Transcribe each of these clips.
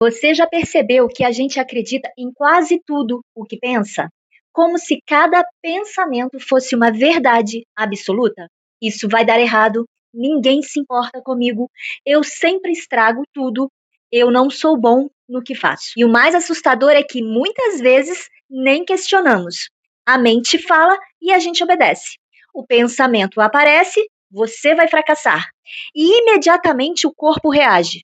Você já percebeu que a gente acredita em quase tudo o que pensa? Como se cada pensamento fosse uma verdade absoluta? Isso vai dar errado, ninguém se importa comigo, eu sempre estrago tudo, eu não sou bom no que faço. E o mais assustador é que muitas vezes nem questionamos. A mente fala e a gente obedece. O pensamento aparece, você vai fracassar. E imediatamente o corpo reage.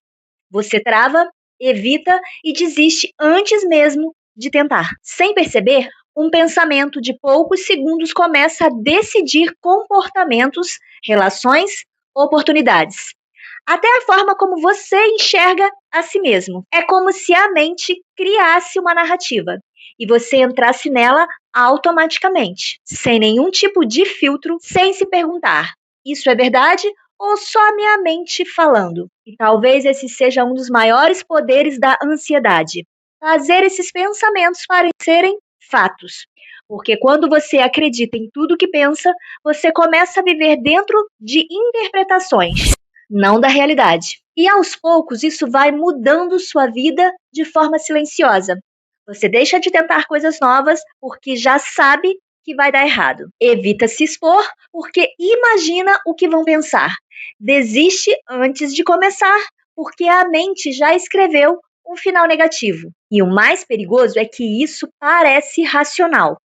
Você trava, evita e desiste antes mesmo de tentar. Sem perceber, um pensamento de poucos segundos começa a decidir comportamentos, relações, oportunidades. Até a forma como você enxerga a si mesmo. É como se a mente criasse uma narrativa e você entrasse nela automaticamente, sem nenhum tipo de filtro, sem se perguntar: isso é verdade ou só minha mente falando? E talvez esse seja um dos maiores poderes da ansiedade: fazer esses pensamentos parecerem fatos. Porque quando você acredita em tudo que pensa, você começa a viver dentro de interpretações, não da realidade. E aos poucos isso vai mudando sua vida de forma silenciosa. Você deixa de tentar coisas novas porque já sabe que vai dar errado. Evita se expor porque imagina o que vão pensar. Desiste antes de começar porque a mente já escreveu um final negativo. E o mais perigoso é que isso parece racional.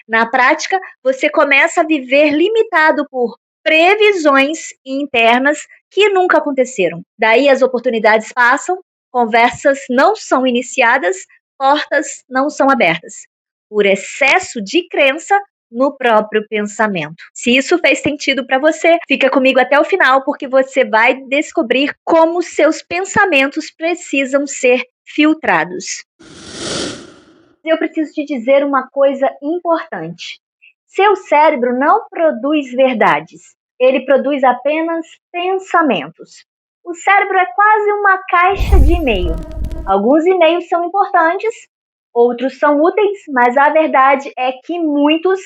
Na prática, você começa a viver limitado por previsões internas que nunca aconteceram. Daí as oportunidades passam, conversas não são iniciadas, portas não são abertas, por excesso de crença no próprio pensamento. Se isso fez sentido para você, fica comigo até o final, porque você vai descobrir como seus pensamentos precisam ser filtrados. Eu preciso te dizer uma coisa importante. Seu cérebro não produz verdades, ele produz apenas pensamentos. O cérebro é quase uma caixa de e-mail. Alguns e-mails são importantes, outros são úteis, mas a verdade é que muitos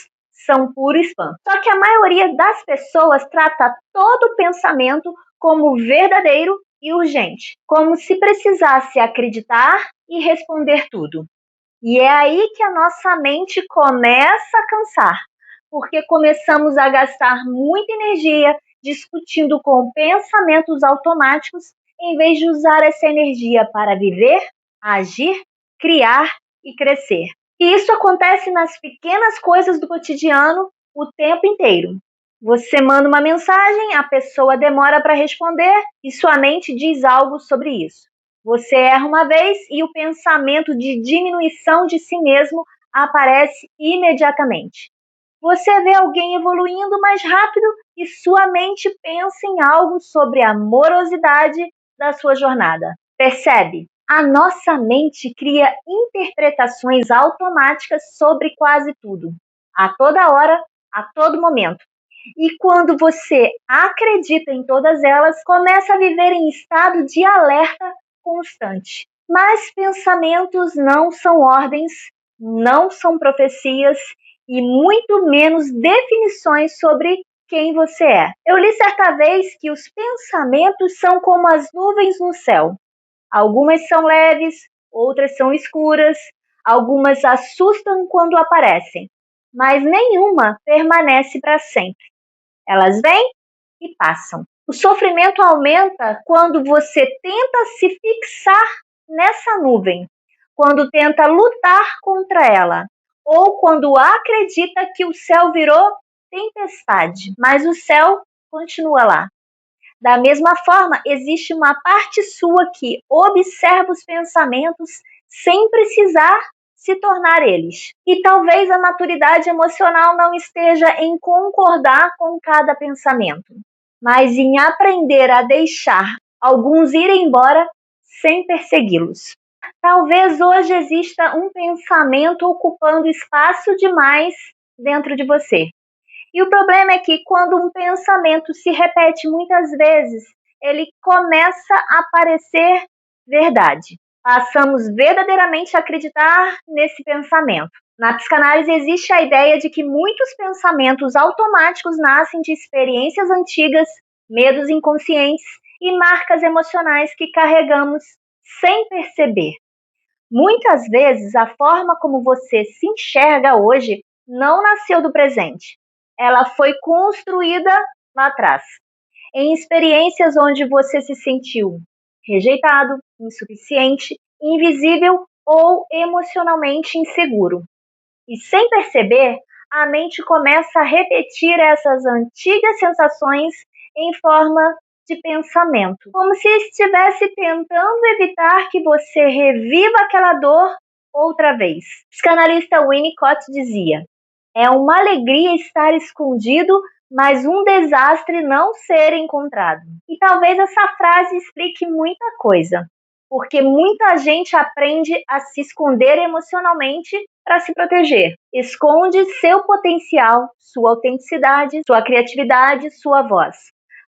são puro spam. Só que a maioria das pessoas trata todo pensamento como verdadeiro e urgente, como se precisasse acreditar e responder tudo. E é aí que a nossa mente começa a cansar, porque começamos a gastar muita energia discutindo com pensamentos automáticos, em vez de usar essa energia para viver, agir, criar e crescer. E isso acontece nas pequenas coisas do cotidiano o tempo inteiro. Você manda uma mensagem, a pessoa demora para responder e sua mente diz algo sobre isso. Você erra uma vez e o pensamento de diminuição de si mesmo aparece imediatamente. Você vê alguém evoluindo mais rápido e sua mente pensa em algo sobre a morosidade da sua jornada. Percebe? A nossa mente cria interpretações automáticas sobre quase tudo, a toda hora, a todo momento. E quando você acredita em todas elas, começa a viver em estado de alerta constante. Mas pensamentos não são ordens, não são profecias e muito menos definições sobre quem você é. Eu li certa vez que os pensamentos são como as nuvens no céu. Algumas são leves, outras são escuras, algumas assustam quando aparecem, mas nenhuma permanece para sempre. Elas vêm e passam. O sofrimento aumenta quando você tenta se fixar nessa nuvem, quando tenta lutar contra ela, ou quando acredita que o céu virou tempestade, mas o céu continua lá. Da mesma forma, existe uma parte sua que observa os pensamentos sem precisar se tornar eles. E talvez a maturidade emocional não esteja em concordar com cada pensamento, mas em aprender a deixar alguns irem embora sem persegui-los. Talvez hoje exista um pensamento ocupando espaço demais dentro de você. E o problema é que quando um pensamento se repete muitas vezes, ele começa a parecer verdade. Passamos verdadeiramente a acreditar nesse pensamento. Na psicanálise existe a ideia de que muitos pensamentos automáticos nascem de experiências antigas, medos inconscientes e marcas emocionais que carregamos sem perceber. Muitas vezes, a forma como você se enxerga hoje não nasceu do presente. Ela foi construída lá atrás, em experiências onde você se sentiu rejeitado, insuficiente, invisível ou emocionalmente inseguro. E sem perceber, a mente começa a repetir essas antigas sensações em forma de pensamento, como se estivesse tentando evitar que você reviva aquela dor outra vez. O psicanalista Winnicott dizia: é uma alegria estar escondido, mas um desastre não ser encontrado. E talvez essa frase explique muita coisa, porque muita gente aprende a se esconder emocionalmente para se proteger. Esconde seu potencial, sua autenticidade, sua criatividade, sua voz.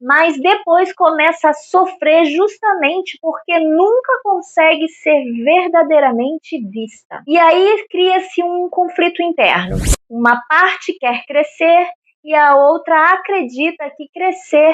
Mas depois começa a sofrer justamente porque nunca consegue ser verdadeiramente vista. E aí cria-se um conflito interno. Uma parte quer crescer e a outra acredita que crescer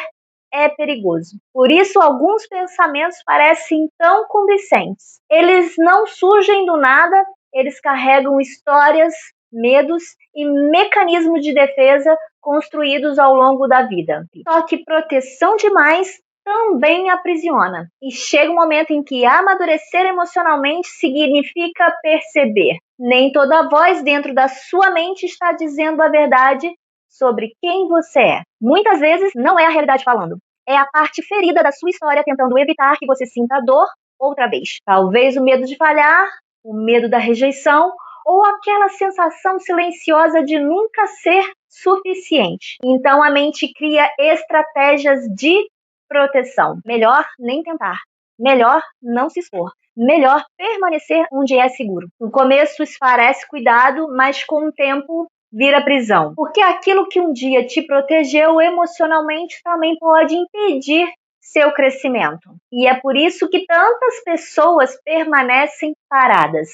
é perigoso. Por isso, alguns pensamentos parecem tão convincentes. Eles não surgem do nada, eles carregam histórias, medos e mecanismos de defesa construídos ao longo da vida. Só que proteção demais também aprisiona. E chega um momento em que amadurecer emocionalmente significa perceber. Nem toda voz dentro da sua mente está dizendo a verdade sobre quem você é. Muitas vezes não é a realidade falando. É a parte ferida da sua história tentando evitar que você sinta dor outra vez. Talvez o medo de falhar, o medo da rejeição ou aquela sensação silenciosa de nunca ser suficiente. Então a mente cria estratégias de proteção. Melhor nem tentar. Melhor não se expor. Melhor permanecer onde é seguro. No começo isso parece cuidado, mas com o tempo vira prisão. Porque aquilo que um dia te protegeu emocionalmente também pode impedir seu crescimento. E é por isso que tantas pessoas permanecem paradas.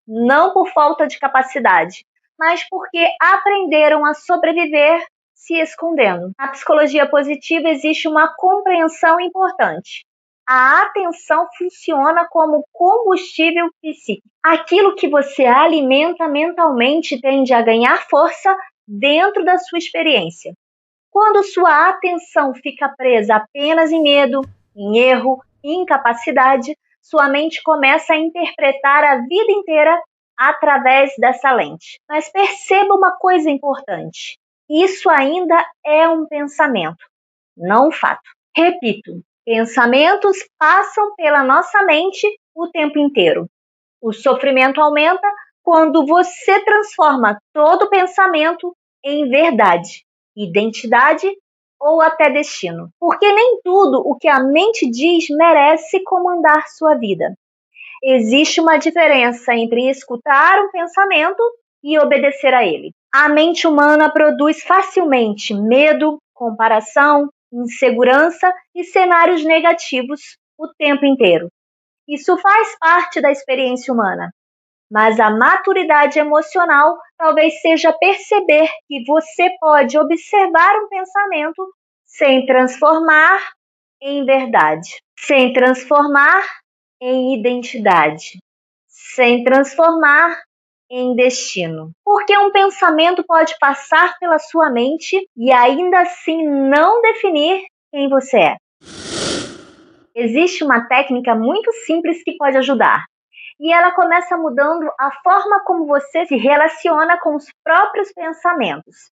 Não por falta de capacidade, mas porque aprenderam a sobreviver se escondendo. Na psicologia positiva existe uma compreensão importante. A atenção funciona como combustível psíquico. Aquilo que você alimenta mentalmente tende a ganhar força dentro da sua experiência. Quando sua atenção fica presa apenas em medo, em erro, incapacidade, sua mente começa a interpretar a vida inteira através dessa lente. Mas perceba uma coisa importante: isso ainda é um pensamento, não um fato. Repito, pensamentos passam pela nossa mente o tempo inteiro. O sofrimento aumenta quando você transforma todo pensamento em verdade, identidade ou até destino. Porque nem tudo o que a mente diz merece comandar sua vida. Existe uma diferença entre escutar um pensamento e obedecer a ele. A mente humana produz facilmente medo, comparação, insegurança e cenários negativos o tempo inteiro. Isso faz parte da experiência humana, mas a maturidade emocional talvez seja perceber que você pode observar um pensamento sem transformar em verdade, sem transformar em identidade, sem transformar em destino. Porque um pensamento pode passar pela sua mente e ainda assim não definir quem você é. Existe uma técnica muito simples que pode ajudar. E ela começa mudando a forma como você se relaciona com os próprios pensamentos.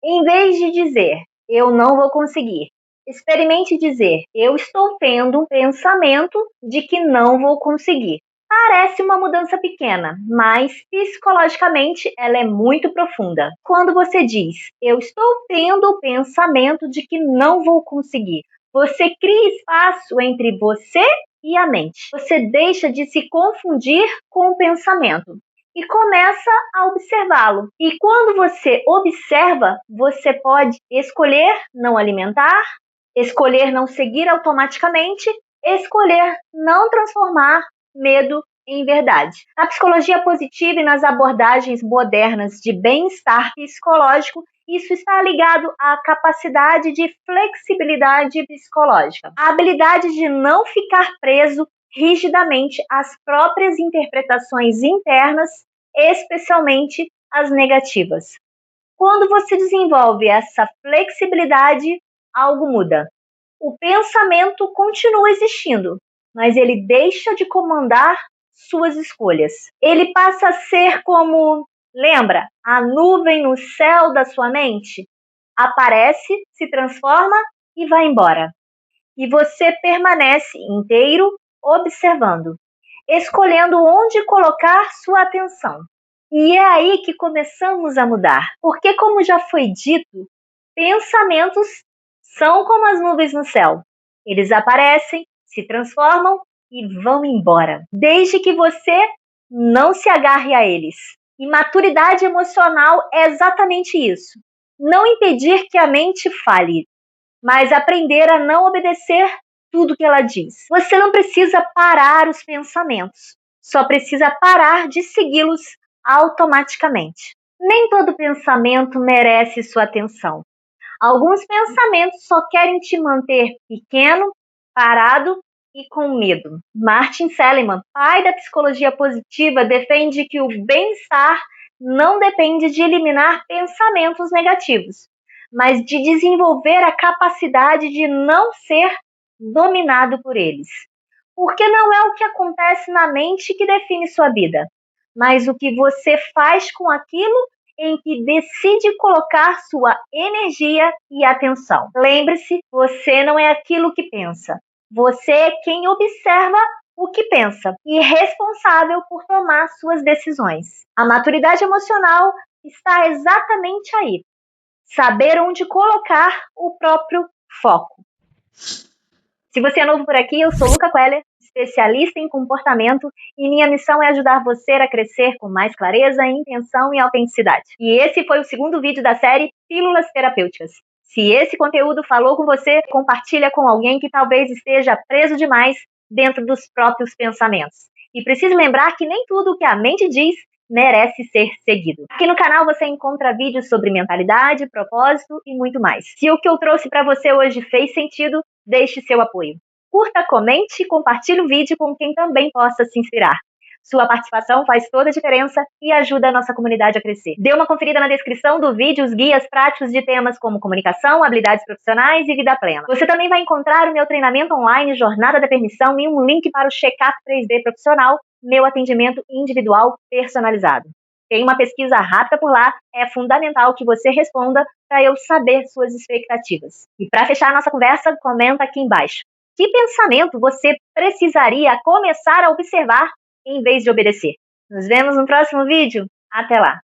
Em vez de dizer, eu não vou conseguir, experimente dizer, eu estou tendo um pensamento de que não vou conseguir. Parece uma mudança pequena, mas psicologicamente ela é muito profunda. Quando você diz, eu estou tendo o pensamento de que não vou conseguir, você cria espaço entre você e a mente. Você deixa de se confundir com o pensamento e começa a observá-lo. E quando você observa, você pode escolher não alimentar, escolher não seguir automaticamente, escolher não transformar medo em verdade. Na psicologia positiva e nas abordagens modernas de bem-estar psicológico, isso está ligado à capacidade de flexibilidade psicológica, a habilidade de não ficar preso rigidamente as próprias interpretações internas, especialmente as negativas. Quando você desenvolve essa flexibilidade, algo muda. O pensamento continua existindo, mas ele deixa de comandar suas escolhas. Ele passa a ser como, lembra, a nuvem no céu da sua mente? Aparece, se transforma e vai embora. E você permanece inteiro observando, escolhendo onde colocar sua atenção. E é aí que começamos a mudar, porque, como já foi dito, pensamentos são como as nuvens no céu. Eles aparecem, se transformam e vão embora, desde que você não se agarre a eles. E maturidade emocional é exatamente isso. Não impedir que a mente fale, mas aprender a não obedecer tudo que ela diz. Você não precisa parar os pensamentos, só precisa parar de segui-los automaticamente. Nem todo pensamento merece sua atenção. Alguns pensamentos só querem te manter pequeno, parado e com medo. Martin Seligman, pai da psicologia positiva, defende que o bem-estar não depende de eliminar pensamentos negativos, mas de desenvolver a capacidade de não ser dominado por eles. Porque não é o que acontece na mente que define sua vida, mas o que você faz com aquilo em que decide colocar sua energia e atenção. Lembre-se, você não é aquilo que pensa. Você é quem observa o que pensa e é responsável por tomar suas decisões. A maturidade emocional está exatamente aí. Saber onde colocar o próprio foco. Se você é novo por aqui, eu sou Luca Queller, especialista em comportamento, e minha missão é ajudar você a crescer com mais clareza, intenção e autenticidade. E esse foi o segundo vídeo da série Pílulas Terapêuticas. Se esse conteúdo falou com você, compartilha com alguém que talvez esteja preso demais dentro dos próprios pensamentos. E precise lembrar que nem tudo o que a mente diz merece ser seguido. Aqui no canal você encontra vídeos sobre mentalidade, propósito e muito mais. Se o que eu trouxe para você hoje fez sentido, deixe seu apoio. Curta, comente e compartilhe o vídeo com quem também possa se inspirar. Sua participação faz toda a diferença e ajuda a nossa comunidade a crescer. Dê uma conferida na descrição do vídeo os guias práticos de temas como comunicação, habilidades profissionais e vida plena. Você também vai encontrar o meu treinamento online Jornada da Permissão e um link para o Check-up 3D profissional, meu atendimento individual personalizado. Tem uma pesquisa rápida por lá, é fundamental que você responda para eu saber suas expectativas. E para fechar a nossa conversa, comenta aqui embaixo. Que pensamento você precisaria começar a observar em vez de obedecer? Nos vemos no próximo vídeo. Até lá!